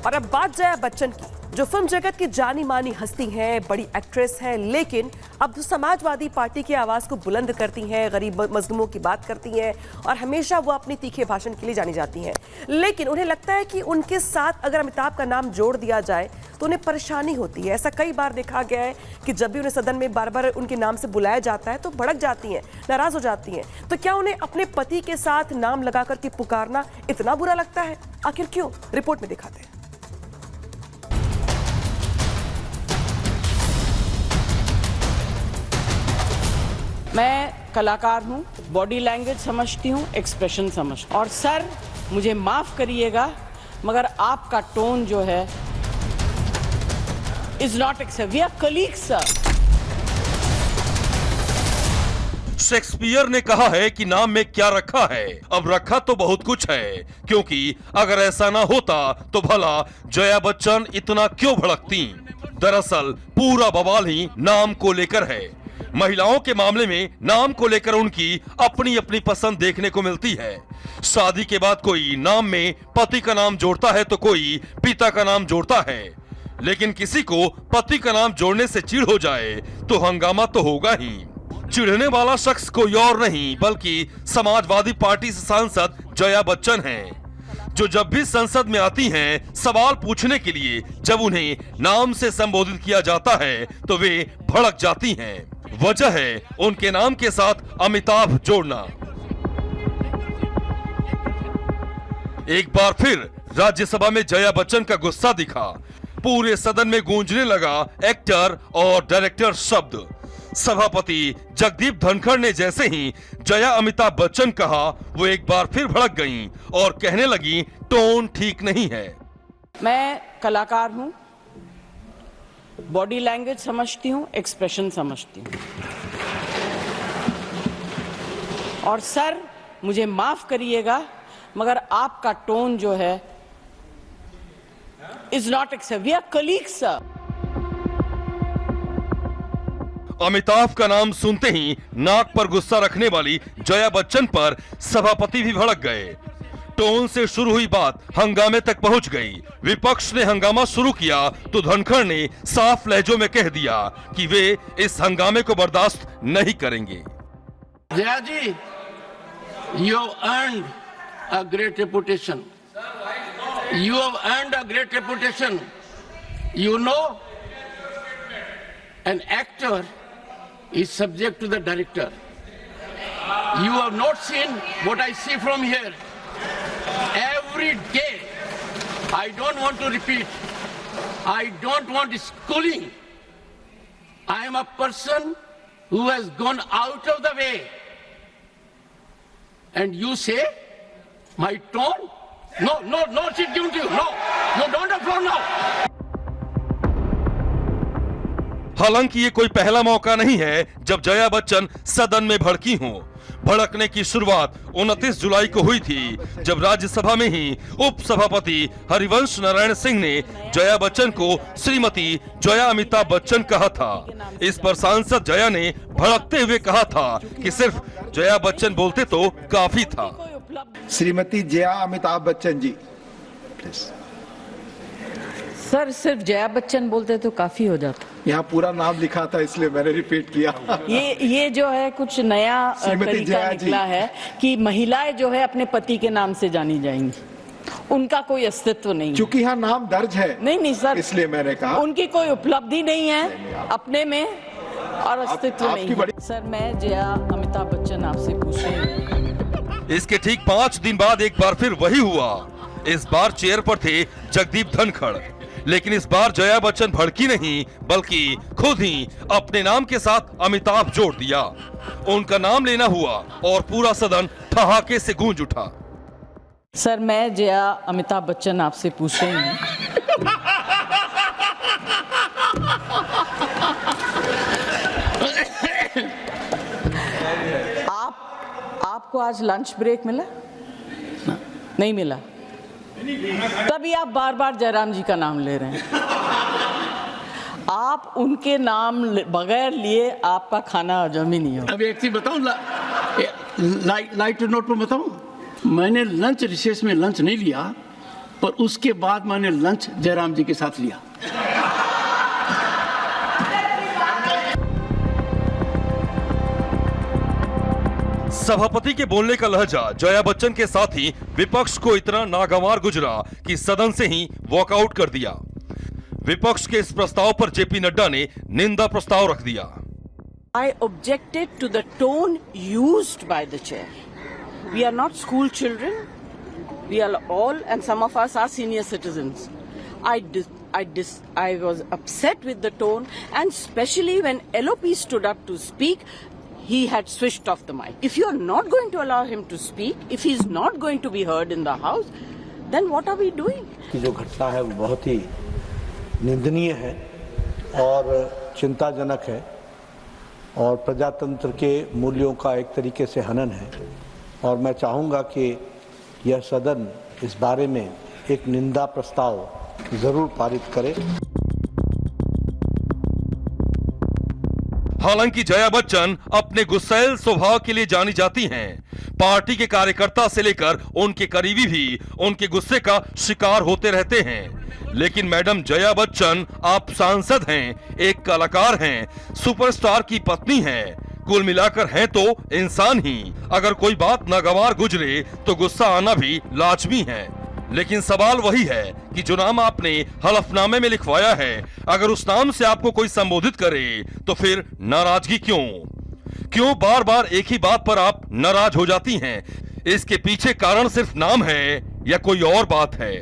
और अब बात जया बच्चन की, जो फिल्म जगत की जानी मानी हस्ती हैं, बड़ी एक्ट्रेस हैं, लेकिन अब समाजवादी पार्टी की आवाज को बुलंद करती हैं, गरीब मजलूमों की बात करती हैं और हमेशा वो अपनी तीखे भाषण के लिए जानी जाती हैं। लेकिन उन्हें लगता है कि उनके साथ अगर अमिताभ का नाम जोड़ दिया जाए तो उन्हें परेशानी होती है। ऐसा कई बार देखा गया है कि जब भी उन्हें सदन में बार बार उनके नाम से बुलाया जाता है तो भड़क जाती हैं, नाराज हो जाती हैं। तो क्या उन्हें अपने पति के साथ नाम लगाकर के पुकारना इतना बुरा लगता है? आखिर क्यों? रिपोर्ट में दिखाते हैं। मैं कलाकार हूँ, बॉडी लैंग्वेज समझती हूँ, एक्सप्रेशन समझती हूँ। और सर मुझे माफ करिएगा मगर आपका टोन जो है is not accept. We are colleagues sir. Shakespeare ने कहा है कि नाम में क्या रखा है। अब रखा तो बहुत कुछ है, क्योंकि अगर ऐसा ना होता तो भला जया बच्चन इतना क्यों भड़कती। दरअसल पूरा बवाल ही नाम को लेकर है। महिलाओं के मामले में नाम को लेकर उनकी अपनी अपनी पसंद देखने को मिलती है। शादी के बाद कोई नाम में पति का नाम जोड़ता है तो कोई पिता का नाम जोड़ता है, लेकिन किसी को पति का नाम जोड़ने से चिढ़ हो जाए तो हंगामा तो होगा ही। चिढ़ने वाला शख्स कोई और नहीं बल्कि समाजवादी पार्टी से सांसद जया बच्चन हैं, जो जब भी संसद में आती हैं सवाल पूछने के लिए जब उन्हें नाम से संबोधित किया जाता है तो वे भड़क जाती हैं। वजह है उनके नाम के साथ अमिताभ जोड़ना। एक बार फिर राज्यसभा में जया बच्चन का गुस्सा दिखा। पूरे सदन में गूंजने लगा एक्टर और डायरेक्टर शब्द। सभापति जगदीप धनखड़ ने जैसे ही जया अमिताभ बच्चन कहा, वो एक बार फिर भड़क गईं और कहने लगी टोन ठीक नहीं है। मैं कलाकार हूँ, बॉडी लैंग्वेज समझती हूँ, एक्सप्रेशन समझती हूँ। और सर मुझे माफ करिएगा मगर आपका टोन जो है is not accept. We are colleagues sir. Amitabh का नाम सुनते ही नाक पर गुस्सा रखने वाली जया बच्चन पर सभापति भी भड़क गए। टोन से शुरू हुई बात हंगामे तक पहुंच गई। विपक्ष ने हंगामा शुरू किया तो धनखड़ ने साफ लहजों में कह दिया कि वे इस हंगामे को बर्दाश्त नहीं करेंगे। जया जी, you have earned a great reputation. You have earned a great reputation. You know, an actor is subject to the director. You have not seen what I see from here. Every day, I don't want to repeat. I don't want schooling. I am a person who has gone out of the way. And you say, my tone? No, sit down to you. No, you don't have floor now. हालांकि ये कोई पहला मौका नहीं है जब जया बच्चन सदन में भड़की हों। भड़कने की शुरुआत 29 जुलाई को हुई थी, जब राज्यसभा में ही उप सभापति हरिवंश नारायण सिंह ने जया बच्चन को श्रीमती जया अमिताभ बच्चन कहा था। इस पर सांसद जया ने भड़कते हुए कहा था कि सिर्फ जया बच्चन बोलते तो काफी था। श्रीमती जया अमिताभ बच्चन जी, प्लीज। सर सिर्फ जया बच्चन बोलते तो काफी हो जाता। यहाँ पूरा नाम लिखा था इसलिए मैंने रिपीट किया। ये जो है कुछ नया तरीका निकला है कि महिलाएं जो है अपने पति के नाम से जानी जाएंगी, उनका कोई अस्तित्व नहीं। क्योंकि यहाँ नाम दर्ज है। नहीं सर, इसलिए मैंने कहा उनकी कोई उपलब्धि नहीं है अपने में और अस्तित्व नहीं है। सर मैं जया अमिताभ बच्चन आपसे पूछ रही हूँ। इसके ठीक 5 दिन बाद एक बार फिर वही हुआ। इस बार चेयर पर थे जगदीप धनखड़, लेकिन इस बार जया बच्चन भड़की नहीं बल्कि खुद ही अपने नाम के साथ अमिताभ जोड़ दिया। उनका नाम लेना हुआ और पूरा सदन ठहाके से गूंज उठा। सर मैं जया अमिताभ बच्चन आपसे पूछ रही हूँ। आपको आज लंच ब्रेक मिला? नहीं मिला, तभी आप बार बार जयराम जी का नाम ले रहे हैं। आप उनके नाम बगैर लिए आपका खाना हजम ही नहीं हो। अब एक चीज बताऊं, लाइट नोट पर बताऊं, मैंने लंच रिसेस में लंच नहीं लिया, पर उसके बाद मैंने लंच जयराम जी के साथ लिया। सभापति के बोलने का लहजा जया बच्चन के साथ ही विपक्ष को इतना नागवार गुजरा कि सदन से ही वॉकआउट कर दिया। विपक्ष के इस प्रस्ताव पर जेपी नड्डा ने निंदा प्रस्ताव रख दिया। I objected to the tone used by the chair. We are not school children. We are all, and some of us are senior citizens. I was upset with the tone, and especially when LOP stood up to speak, he had switched off the mic. If you are not going to allow him to speak, if he is not going to be heard in the house, then what are we doing? कि जो घटना है वो बहुत ही निंदनीय है और चिंताजनक है और प्रजातंत्र के मूल्यों का एक तरीके से हनन है और मैं चाहूँगा कि यह सदन इस बारे में एक निंदा प्रस्ताव जरूर पारित करे। हालांकि जया बच्चन अपने गुस्सैल स्वभाव के लिए जानी जाती हैं। पार्टी के कार्यकर्ता से लेकर उनके करीबी भी उनके गुस्से का शिकार होते रहते हैं। लेकिन मैडम जया बच्चन आप सांसद हैं, एक कलाकार हैं, सुपरस्टार की पत्नी हैं, कुल मिलाकर हैं तो इंसान ही। अगर कोई बात नागवार गुजरे तो गुस्सा आना भी लाजमी है। लेकिन सवाल वही है कि जो नाम आपने हलफनामे में लिखवाया है, अगर उस नाम से आपको कोई संबोधित करे तो फिर नाराजगी क्यों बार बार एक ही बात पर आप नाराज हो जाती हैं? इसके पीछे कारण सिर्फ नाम है या कोई और बात है?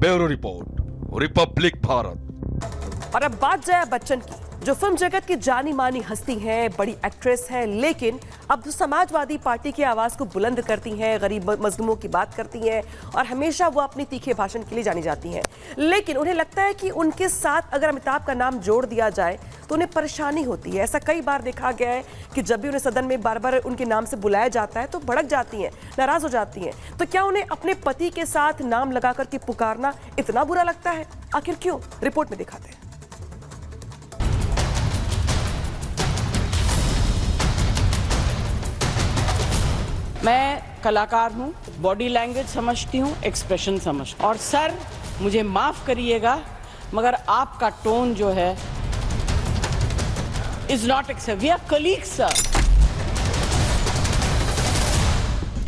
Bureau report, Republic Bharat. और अब बात जया बच्चन की, जो फिल्म जगत की जानी मानी हस्ती हैं, बड़ी एक्ट्रेस हैं, लेकिन अब समाजवादी पार्टी की आवाज को बुलंद करती हैं, गरीब मजलूमों की बात करती हैं और हमेशा वो अपनी तीखे भाषण के लिए जानी जाती हैं। लेकिन उन्हें लगता है कि उनके साथ अगर अमिताभ का नाम जोड़ दिया जाए तो उन्हें परेशानी होती है। ऐसा कई बार देखा गया है कि जब भी उन्हें सदन में बार बार उनके नाम से बुलाया जाता है तो भड़क जाती हैं, नाराज हो जाती हैं। तो क्या उन्हें अपने पति के साथ नाम लगा करके पुकारना इतना बुरा लगता है? आखिर क्यों? रिपोर्ट में दिखाते हैं। मैं कलाकार हूँ, बॉडी लैंग्वेज समझती हूँ, एक्सप्रेशन समझती हूँ। और सर मुझे माफ करिएगा मगर आपका टोन जो है is not accept. We are colleagues sir.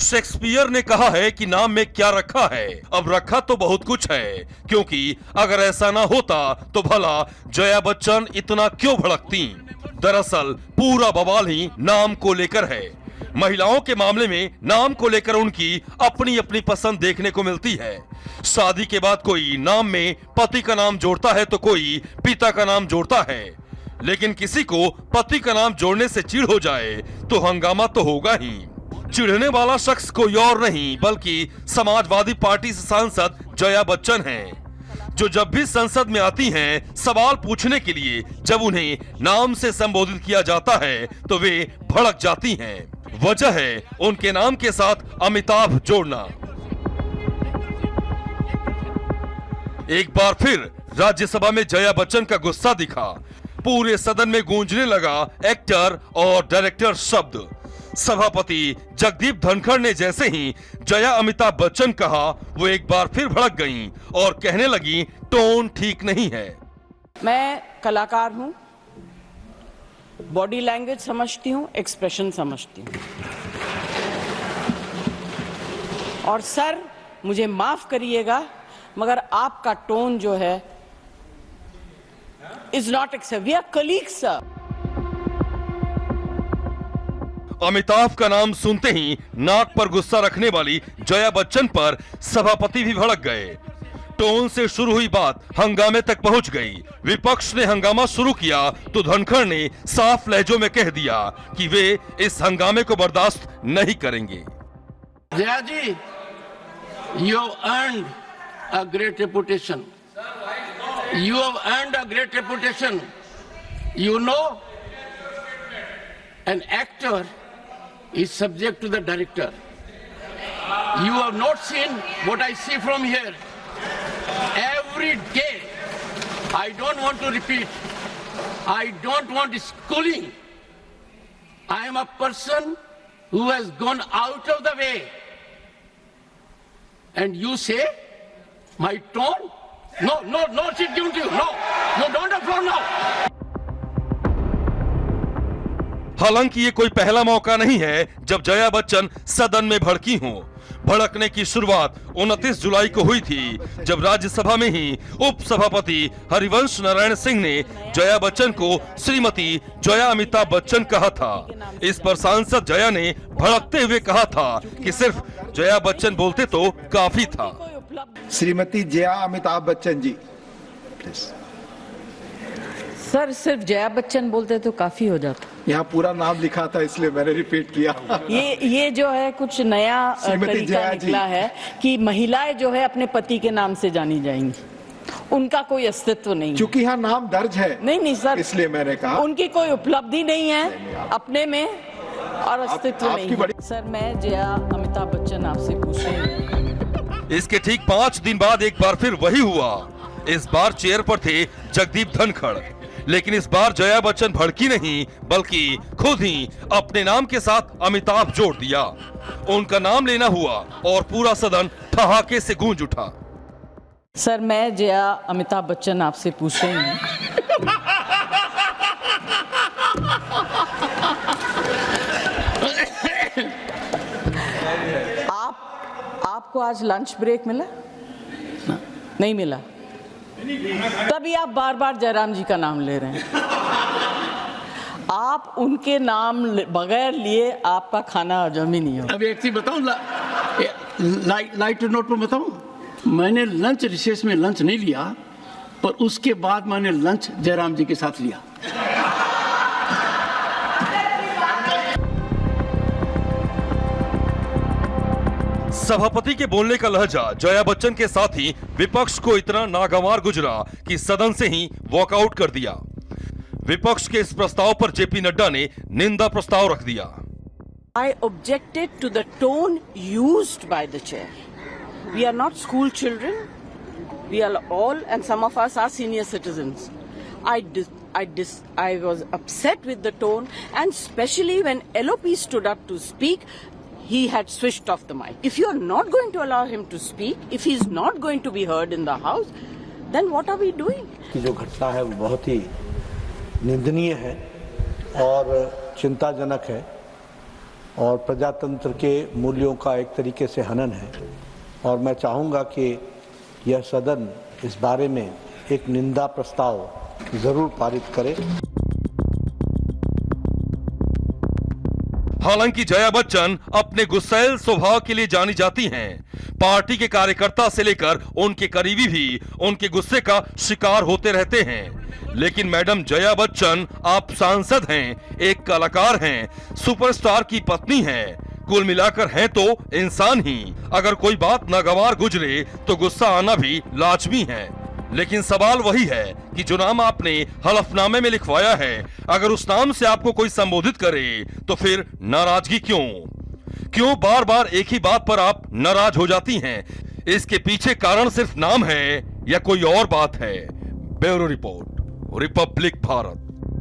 Shakespeare ने कहा है कि नाम में क्या रखा है, अब रखा तो बहुत कुछ है, क्योंकि अगर ऐसा ना होता तो भला जया बच्चन इतना क्यों भड़कती? दरअसल पूरा बवाल ही नाम को लेकर है। महिलाओं के मामले में नाम को लेकर उनकी अपनी अपनी पसंद देखने को मिलती है। शादी के बाद कोई नाम में पति का नाम जोड़ता है तो कोई पिता का नाम जोड़ता है। लेकिन किसी को पति का नाम जोड़ने से चिढ़ हो जाए तो हंगामा तो होगा ही। चिढ़ने वाला शख्स कोई और नहीं बल्कि समाजवादी पार्टी से सांसद जया बच्चन हैं, जो जब भी संसद में आती हैं सवाल पूछने के लिए जब उन्हें नाम से संबोधित किया जाता है तो वे भड़क जाती हैं। वजह है उनके नाम के साथ अमिताभ जोड़ना। एक बार फिर राज्यसभा में जया बच्चन का गुस्सा दिखा। पूरे सदन में गूंजने लगा एक्टर और डायरेक्टर शब्द। सभापति जगदीप धनखड़ ने जैसे ही जया अमिताभ बच्चन कहा, वो एक बार फिर भड़क गईं और कहने लगी टोन ठीक नहीं है। मैं कलाकार हूँ, बॉडी लैंग्वेज समझती हूँ, एक्सप्रेशन समझती हूँ। और सर मुझे माफ करिएगा मगर आपका टोन जो है is not accept. We are colleagues sir. Amitabh का नाम सुनते ही नाक पर गुस्सा रखने वाली जया बच्चन पर सभापति भी भड़क गए। टोन से शुरू हुई बात हंगामे तक पहुंच गई। विपक्ष ने हंगामा शुरू किया तो धनखड़ ने साफ लहजों में कह दिया कि वे इस हंगामे को बर्दाश्त नहीं करेंगे। जया जी, you have earned a great reputation. You have earned a great reputation. You know, an actor is subject to the director. You have not seen what I see from here. Every day, I don't want to repeat. I don't want schooling. I am a person who has gone out of the way. And you say My tone? No, she's given to you. No, you don't have floor now. हालांकि ये कोई पहला मौका नहीं है जब जया बच्चन सदन में भड़की हों। भड़कने की शुरुआत 29 जुलाई को हुई थी, जब राज्यसभा में ही उप सभापति हरिवंश नारायण सिंह ने जया बच्चन को श्रीमती जया अमिताभ बच्चन कहा था। इस पर सांसद जया ने भड़कते हुए कहा था कि सिर्फ जया बच्चन बोलते तो काफी था। श्रीमती जया अमिताभ बच्चन जी प्लीज। सर सिर्फ जया बच्चन बोलते तो काफी हो जाता। यहाँ पूरा नाम लिखा था इसलिए मैंने रिपीट किया। ये जो है कुछ नया श्रीमती तरीका जया जी। निकला है कि महिलाएं जो है अपने पति के नाम से जानी जाएंगी, उनका कोई अस्तित्व नहीं है। चूंकि यहाँ नाम दर्ज है नहीं सर, इसलिए मैंने कहा उनकी कोई उपलब्धि नहीं है अपने में और अस्तित्व आपकी नहीं है। सर मैं जया अमिताभ बच्चन आपसे पूछ रही हूँ। इसके ठीक 5 दिन बाद एक बार फिर वही हुआ। इस बार चेयर पर थे जगदीप धनखड़, लेकिन इस बार जया बच्चन भड़की नहीं बल्कि खुद ही अपने नाम के साथ अमिताभ जोड़ दिया। उनका नाम लेना हुआ और पूरा सदन ठहाके से गूंज उठा। सर मैं जया अमिताभ बच्चन आपसे पूछ रही हूँ। आपको आज लंच ब्रेक मिला? नहीं मिला, तभी आप बार बार जयराम जी का नाम ले रहे हैं। आप उनके नाम बगैर लिए आपका खाना हजम ही नहीं होगा। अब एक चीज बताऊं, लाइट टू नोट पर बताऊं, मैंने लंच रिसेस में लंच नहीं लिया, पर उसके बाद मैंने लंच जयराम जी के साथ लिया। सभापति के बोलने का लहजा जया बच्चन के साथ ही विपक्ष को इतना नागवार गुजरा कि सदन से ही वॉकआउट कर दिया। विपक्ष के इस प्रस्ताव पर जेपी नड्डा ने निंदा प्रस्ताव रख दिया। I objected to the tone used by the chair. We are not school children. We are all, and some of us are senior citizens. I was upset with the tone, and especially when LOP stood up to speak, he had switched off the mic. If you are not going to allow him to speak, if he is not going to be heard in the house, then what are we doing? कि जो घटना है वो बहुत ही निंदनीय है और चिंताजनक है और प्रजातंत्र के मूल्यों का एक तरीके से हनन है, और मैं चाहूँगा कि यह सदन इस बारे में एक निंदा प्रस्ताव जरूर पारित करे। हालांकि जया बच्चन अपने गुस्सैल स्वभाव के लिए जानी जाती हैं। पार्टी के कार्यकर्ता से लेकर उनके करीबी भी उनके गुस्से का शिकार होते रहते हैं। लेकिन मैडम जया बच्चन आप सांसद हैं, एक कलाकार हैं, सुपरस्टार की पत्नी हैं, कुल मिलाकर हैं तो इंसान ही। अगर कोई बात नागवार गुजरे तो गुस्सा आना भी लाजमी है। लेकिन सवाल वही है कि जो नाम आपने हलफनामे में लिखवाया है, अगर उस नाम से आपको कोई संबोधित करे तो फिर नाराजगी क्यों बार बार एक ही बात पर आप नाराज हो जाती हैं? इसके पीछे कारण सिर्फ नाम है या कोई और बात है? Bureau report, Republic Bharat.